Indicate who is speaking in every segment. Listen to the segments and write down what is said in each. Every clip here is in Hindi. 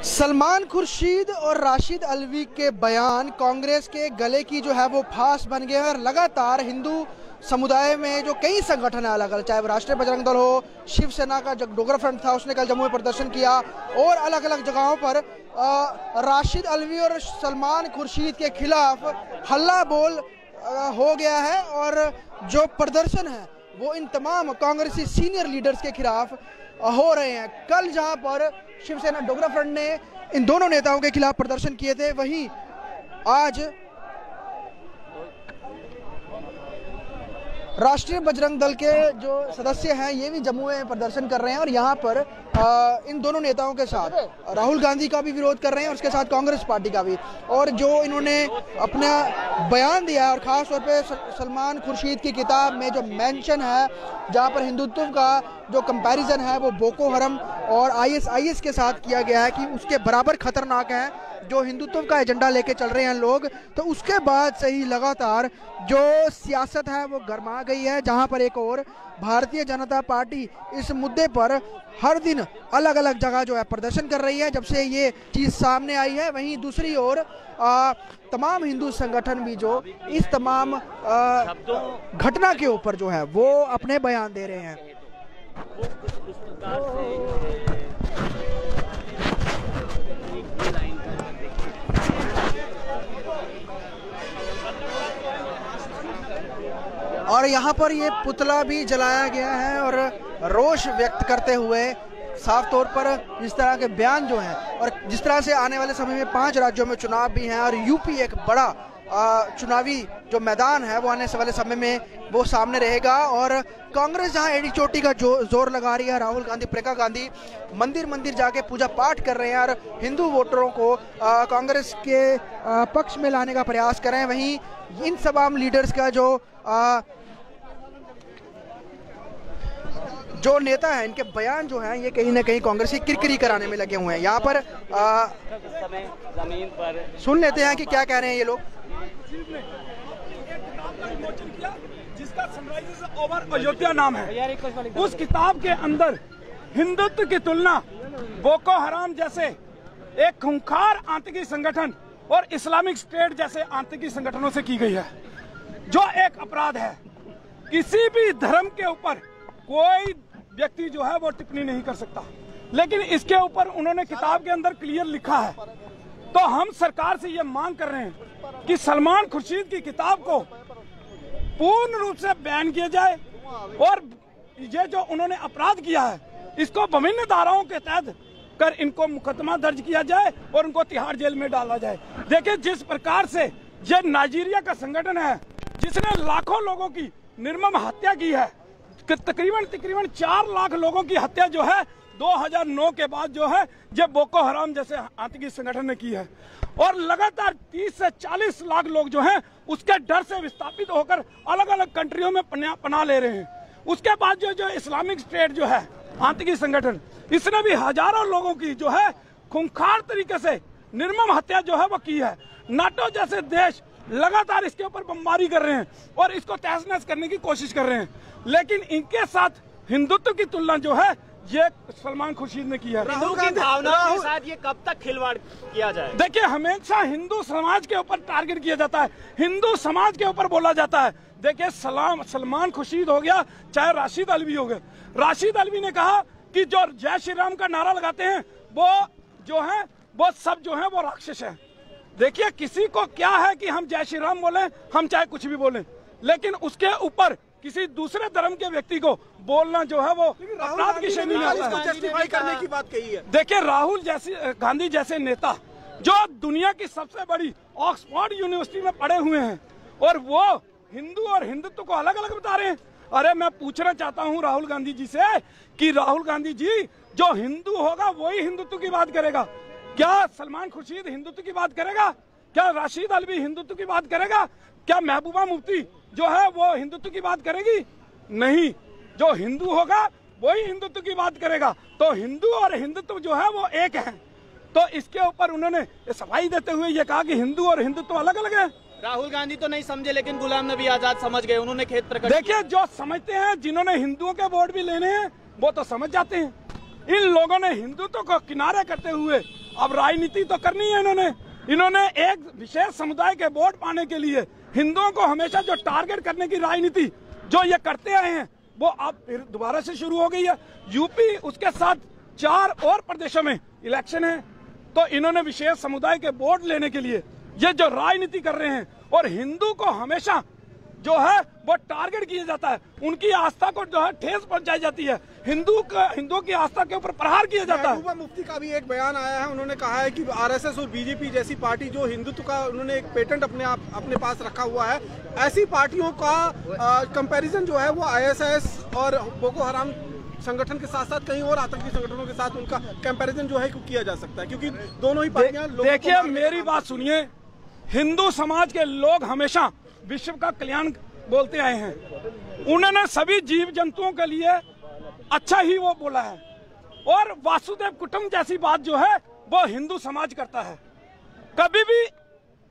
Speaker 1: सलमान खुर्शीद और राशिद अल्वी के बयान कांग्रेस के गले की जो है वो फांस बन गए हैं और लगातार हिंदू समुदाय में जो कई संगठन है अलग अलग, चाहे वो राष्ट्रीय बजरंग दल हो, शिवसेना का जो डोगरा फ्रंट था उसने कल जम्मू में प्रदर्शन किया और अलग अलग जगहों पर राशिद अल्वी और सलमान खुर्शीद के खिलाफ हल्ला बोल हो गया है। और जो प्रदर्शन है वो इन तमाम कांग्रेसी सीनियर लीडर्स के खिलाफ हो रहे हैं। कल जहां पर शिवसेना डोगरा फ्रंट ने इन दोनों नेताओं के खिलाफ प्रदर्शन किए थे, वहीं आज राष्ट्रीय बजरंग दल के जो सदस्य हैं ये भी जम्मू में प्रदर्शन कर रहे हैं और यहाँ पर इन दोनों नेताओं के साथ राहुल गांधी का भी विरोध कर रहे हैं और उसके साथ कांग्रेस पार्टी का भी। और जो इन्होंने अपना बयान दिया है और ख़ास तौर पे सलमान खुर्शीद की किताब में जो मेंशन है जहाँ पर हिंदुत्व का जो कंपैरिजन है वो बोको हरम और ISIS के साथ किया गया है कि उसके बराबर खतरनाक है जो हिंदुत्व का एजेंडा लेके चल रहे हैं लोग, तो उसके बाद से ही लगातार जो सियासत है वो गरमा गई है। जहां पर एक और भारतीय जनता पार्टी इस मुद्दे पर हर दिन अलग अलग जगह जो है प्रदर्शन कर रही है जब से ये चीज़ सामने आई है, वहीं दूसरी ओर तमाम हिंदू संगठन भी जो इस तमाम घटना के ऊपर जो है वो अपने बयान दे रहे हैं। और यहाँ पर ये पुतला भी जलाया गया है और रोष व्यक्त करते हुए साफ तौर पर इस तरह के बयान जो हैं और जिस तरह से आने वाले समय में 5 राज्यों में चुनाव भी हैं और यूपी एक बड़ा चुनावी जो मैदान है वो आने वाले समय में वो सामने रहेगा। और कांग्रेस जहां एड़ी चोटी का जोर लगा रही है, राहुल गांधी, प्रियंका गांधी मंदिर मंदिर जाके पूजा पाठ कर रहे हैं और हिंदू वोटरों को कांग्रेस के पक्ष में लाने का प्रयास कर रहे हैं, वहीं इन तमाम लीडर्स का जो नेता है इनके बयान जो हैं ये कहीं ना कहीं कांग्रेस की किरकिरी कराने में लगे हुए हैं। यहाँ पर जमीन पर सुन लेते हैं कि क्या कह रहे हैं ये लोग।
Speaker 2: जिसका सनराइज ओवर अयोध्या नाम है, उस किताब के अंदर हिंदुत्व की तुलना बोको हराम जैसे एक खूंखार आतंकी संगठन और इस्लामिक स्टेट जैसे आतंकी संगठनों से की गई है, जो एक अपराध है। किसी भी धर्म के ऊपर कोई व्यक्ति जो है वो टिप्पणी नहीं कर सकता, लेकिन इसके ऊपर उन्होंने किताब के अंदर क्लियर लिखा है। तो हम सरकार से ये मांग कर रहे हैं कि सलमान खुर्शीद की किताब को पूर्ण रूप से बैन किया जाए और ये जो उन्होंने अपराध किया है इसको विभिन्न धाराओं के तहत कर इनको मुकदमा दर्ज किया जाए और उनको तिहाड़ जेल में डाला जाए। देखिए, जिस प्रकार से ये नाइजीरिया का संगठन है जिसने लाखों लोगों की निर्मम हत्या की है, तकरीबन 4 लाख लोगों की हत्या जो है 2009 के बाद जो है ये बोको हराम जैसे आतंकी संगठन ने की है और लगातार 30 से 40 लाख लोग जो हैं उसके डर से विस्थापित होकर अलग अलग कंट्रियों में पनाह ले रहे हैं। उसके बाद जो इस्लामिक स्टेट जो है आतंकी संगठन, इसने भी हजारों लोगों की जो है खूंखार तरीके से निर्मम हत्या जो है वो की है। नाटो जैसे देश लगातार इसके ऊपर बमबारी कर रहे हैं और इसको तहस नहस करने की कोशिश कर रहे हैं, लेकिन इनके साथ हिंदुत्व की तुलना जो है ये सलमान खुर्शीद ने किया है।
Speaker 3: हिंदू की भावनाओं के साथ ये कब तक खिलवाड़ किया जाए?
Speaker 2: देखिए, हमेशा हिंदू समाज के ऊपर टारगेट किया जाता है, हिंदू समाज के ऊपर बोला जाता है। देखिए, सलमान खुर्शीद हो गया चाहे राशिद अल्वी हो गए, राशिद अल्वी ने कहा कि जो जय श्री राम का नारा लगाते हैं वो जो है वो सब जो है वो राक्षस है। देखिए, किसी को क्या है कि हम जय श्री राम बोले, हम चाहे कुछ भी बोले, लेकिन उसके ऊपर किसी दूसरे धर्म के व्यक्ति को बोलना जो है वो अपराध की श्रेणी में आता है।
Speaker 3: जस्टिफाई करने की बात कही है।
Speaker 2: देखिए, राहुल गांधी जैसे नेता जो दुनिया की सबसे बड़ी ऑक्सफोर्ड यूनिवर्सिटी में पढ़े हुए हैं और वो हिंदू और हिंदुत्व को अलग अलग बता रहे हैं। अरे, मैं पूछना चाहता हूँ राहुल गांधी जी से कि राहुल गांधी जी, जो हिंदू होगा वही हिंदुत्व की बात करेगा क्या? सलमान खुर्शीद हिंदुत्व की बात करेगा क्या? राशिद अल्वी हिंदुत्व की बात करेगा क्या? महबूबा मुफ्ती जो है वो हिंदुत्व की बात करेगी? नहीं, जो हिंदू होगा वही हिंदुत्व की बात करेगा। तो हिंदू और हिंदुत्व जो है वो एक है। तो इसके ऊपर उन्होंने सफाई देते हुए ये कहा कि हिंदू और हिंदुत्व अलग अलग है।
Speaker 3: राहुल गांधी तो नहीं समझे, लेकिन गुलाम नबी आजाद समझ गए, उन्होंने खेद प्रकट।
Speaker 2: देखिए, जो समझते हैं, जिन्होंने हिंदुओं के वोट भी लेने हैं वो तो समझ जाते हैं, इन लोगों ने हिंदुत्व को किनारे करते हुए अब राजनीति तो करनी है। इन्होंने एक विशेष समुदाय के वोट पाने के लिए हिंदुओं को हमेशा जो टारगेट करने की राजनीति जो ये करते आए हैं वो अब फिर दोबारा से शुरू हो गई है। यूपी उसके साथ 4 और प्रदेशों में इलेक्शन है, तो इन्होंने विशेष समुदाय के वोट लेने के लिए ये जो राजनीति कर रहे हैं और हिंदू को हमेशा जो है वो टारगेट किया जाता है, उनकी आस्था को जो है ठेस पहुंचाई जाती है, हिंदुओं की आस्था के ऊपर प्रहार किया जाता है।
Speaker 4: महबूबा मुफ्ती का भी एक बयान आया है, उन्होंने कहा है कि आरएसएस और बीजेपी जैसी पार्टी जो हिंदुत्व का उन्होंने एक पेटेंट अपने पास रखा हुआ है, ऐसी पार्टियों का कंपैरिजन जो है वो आईएसआईएस और बोको हराम संगठन के साथ साथ कहीं और आतंकी संगठनों के साथ उनका कंपैरिजन जो है किया जा सकता है, क्योंकि दोनों ही पार्टियां।
Speaker 2: देखिए मेरी बात सुनिए, हिंदू समाज के लोग हमेशा विश्व का कल्याण बोलते आए हैं, उन्होंने सभी जीव जंतुओं के लिए अच्छा ही वो बोला है, और वासुदेव कुटुंब जैसी बात जो है वो हिंदू समाज करता है, कभी भी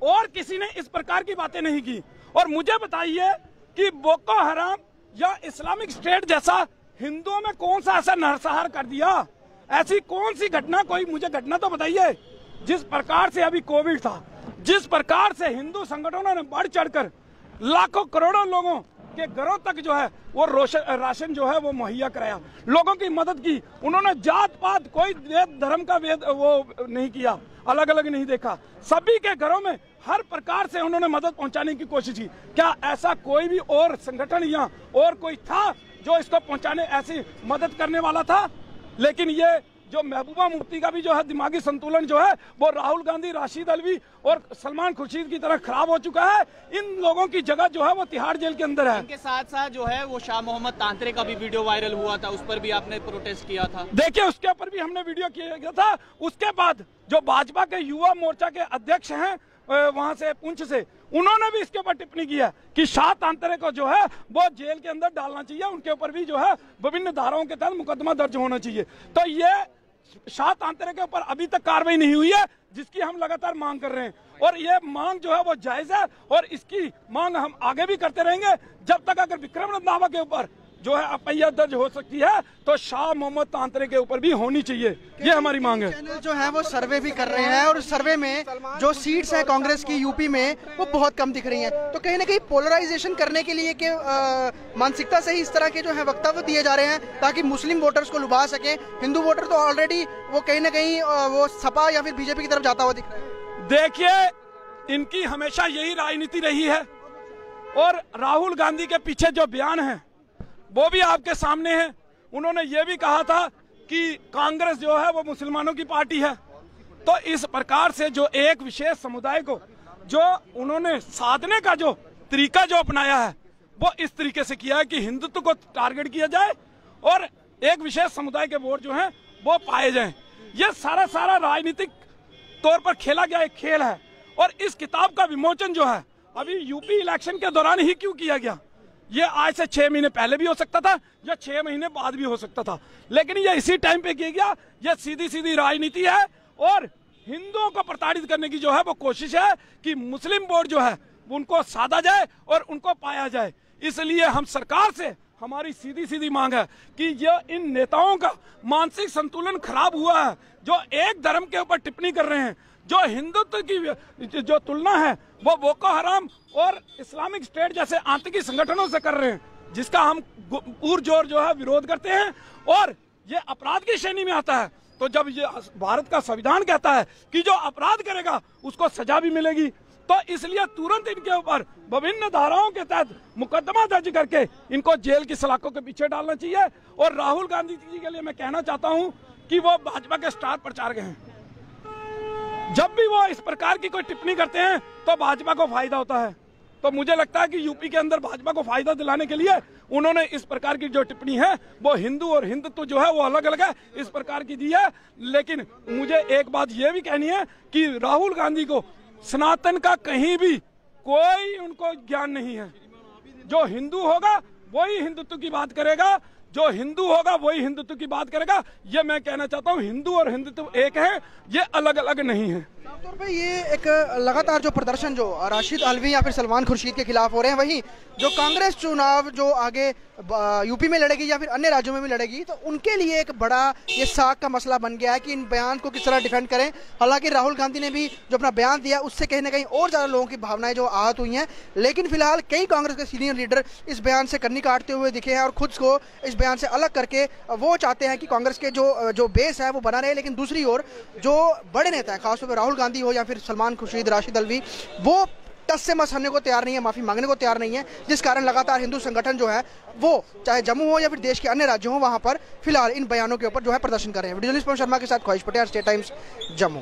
Speaker 2: और किसी ने इस प्रकार की बातें नहीं की। और मुझे बताइए कि बोको हराम या इस्लामिक स्टेट जैसा हिंदुओं में कौन सा ऐसा नरसंहार कर दिया, ऐसी कौन सी घटना, कोई मुझे घटना तो बताइए। जिस प्रकार से अभी कोविड था, जिस प्रकार से हिंदू संगठनों ने बढ़ चढ़कर लाखों करोड़ों लोगों के घरों तक जो है वो राशन जो है वो मुहैया कराया, लोगों की मदद की, उन्होंने जात पात कोई वेद धर्म का वेद वो नहीं किया, अलग अलग नहीं देखा, सभी के घरों में हर प्रकार से उन्होंने मदद पहुंचाने की कोशिश की। क्या ऐसा कोई भी और संगठन या और कोई था जो इसको पहुंचाने ऐसी मदद करने वाला था? लेकिन ये जो महबूबा मुफ्ती का भी जो है दिमागी संतुलन जो है वो राहुल गांधी, राशिद अल्वी और सलमान खुर्शीद की तरह खराब हो चुका है। इन लोगों की जगह जो है वो तिहाड़ जेल के अंदर है।
Speaker 3: इनके साथ साथ जो है वो शाह मोहम्मद तांत्रे का भी वीडियो वायरल हुआ था, उस पर भी आपने प्रोटेस्ट किया था।
Speaker 2: देखिए उसके ऊपर भी हमने वीडियो किया था। उसके बाद जो भाजपा के युवा मोर्चा के अध्यक्ष हैं वहां से पुंछ से, उन्होंने भी इसके ऊपर टिप्पणी की है कि शाह तांत्रे को जो है वो जेल के अंदर डालना चाहिए, उनके ऊपर भी जो है विभिन्न धाराओं के तहत मुकदमा दर्ज होना चाहिए। तो ये शाह तांत्रे के ऊपर अभी तक कार्रवाई नहीं हुई है, जिसकी हम लगातार मांग कर रहे हैं, और ये मांग जो है वो जायज है और इसकी मांग हम आगे भी करते रहेंगे जब तक अगर विक्रम रंधावा के ऊपर जो है एफआईआर दर्ज हो सकती है तो शाह मोहम्मद तांत्रे के ऊपर भी होनी चाहिए, ये हमारी मांग है।
Speaker 1: चैनल जो है वो सर्वे भी कर रहे हैं और सर्वे में जो सीट्स है कांग्रेस की यूपी में वो बहुत कम दिख रही हैं, तो कहीं ना कहीं पोलराइजेशन करने के लिए के मानसिकता से ही इस तरह के जो है वक्तव्य दिए जा रहे हैं ताकि मुस्लिम वोटर्स को लुभा सके। हिंदू वोटर तो ऑलरेडी वो कहीं ना कहीं वो सपा या फिर बीजेपी की तरफ जाता हुआ दिख रहा है।
Speaker 2: देखिए इनकी हमेशा यही राजनीति रही है, और राहुल गांधी के पीछे जो बयान है वो भी आपके सामने है। उन्होंने ये भी कहा था कि कांग्रेस जो है वो मुसलमानों की पार्टी है, तो इस प्रकार से जो एक विशेष समुदाय को जो उन्होंने साधने का जो तरीका जो अपनाया है वो इस तरीके से किया है कि हिंदुत्व को टारगेट किया जाए और एक विशेष समुदाय के वोट जो हैं वो पाए जाएं। ये सारा राजनीतिक तौर पर खेला गया एक खेल है, और इस किताब का विमोचन जो है अभी यूपी इलेक्शन के दौरान ही क्यों किया गया? ये आज से 6 महीने पहले भी हो सकता था या 6 महीने बाद भी हो सकता था, लेकिन ये इसी टाइम पे किया गया। ये सीधी राजनीति है और हिंदुओं को प्रताड़ित करने की जो है वो कोशिश है कि मुस्लिम वोट जो है उनको साधा जाए और उनको पाया जाए। इसलिए हम सरकार से हमारी सीधी मांग है कि ये इन नेताओं का मानसिक संतुलन खराब हुआ है, जो एक धर्म के ऊपर टिप्पणी कर रहे हैं, जो हिंदुत्व की जो तुलना है वो बोको हराम और इस्लामिक स्टेट जैसे आतंकी संगठनों से कर रहे हैं, जिसका हम पुरजोर जो है विरोध करते हैं, और ये अपराध की श्रेणी में आता है। तो जब ये भारत का संविधान कहता है कि जो अपराध करेगा उसको सजा भी मिलेगी, तो इसलिए तुरंत इनके ऊपर विभिन्न धाराओं के तहत मुकदमा दर्ज करके इनको जेल की सलाखों के पीछे डालना चाहिए। और राहुल गांधी जी के लिए मैं कहना चाहता हूं कि वो भाजपा के स्टार प्रचारक हैं, जब भी वो इस प्रकार की कोई टिप्पणी करते हैं तो भाजपा को फायदा होता है। तो मुझे लगता है कि यूपी के अंदर भाजपा को फायदा दिलाने के लिए उन्होंने इस प्रकार की जो टिप्पणी है वो हिंदू और हिंदुत्व जो है वो अलग अलग है इस प्रकार की दी है। लेकिन मुझे एक बात ये भी कहनी है कि राहुल गांधी को सनातन का कहीं भी कोई उनको ज्ञान नहीं है। जो हिंदू होगा वही हिंदुत्व की बात करेगा, जो हिंदू होगा वही हिंदुत्व की बात करेगा। ये मैं कहना चाहता हूँ, हिंदू और हिंदुत्व एक है, ये अलग अलग नहीं है।
Speaker 1: तौर पे ये एक लगातार जो प्रदर्शन जो राशिद अल्वी या फिर सलमान खुर्शीद के खिलाफ हो रहे हैं, वहीं जो कांग्रेस चुनाव जो आगे यूपी में लड़ेगी या फिर अन्य राज्यों में भी लड़ेगी, तो उनके लिए एक बड़ा ये साख का मसला बन गया है कि इन बयान को किस तरह डिफेंड करें। हालांकि राहुल गांधी ने भी जो अपना बयान दिया उससे कहीं ना कहीं और ज़्यादा लोगों की भावनाएं जो आहत हुई हैं, लेकिन फिलहाल कई कांग्रेस के सीनियर लीडर इस बयान से कन्नी काटते हुए दिखे हैं और खुद को इस बयान से अलग करके वो चाहते हैं कि कांग्रेस के जो बेस है वो बना रहे। लेकिन दूसरी ओर जो बड़े नेता हैं, खासतौर पर राहुल गांधी हो या फिर सलमान खुर्शीद, राशिद अल्वी, वो टस से मस हटने को तैयार नहीं है, माफी मांगने को तैयार नहीं है, जिस कारण लगातार हिंदू संगठन जो है वो चाहे जम्मू हो या फिर देश के अन्य राज्यों हो वहां पर फिलहाल इन बयानों के ऊपर जो है प्रदर्शन कर रहे हैं। वीडियो जर्नलिस्ट पवन शर्मा के साथ ख्वाहिश पटेल, स्टेट टाइम्स, जम्मू।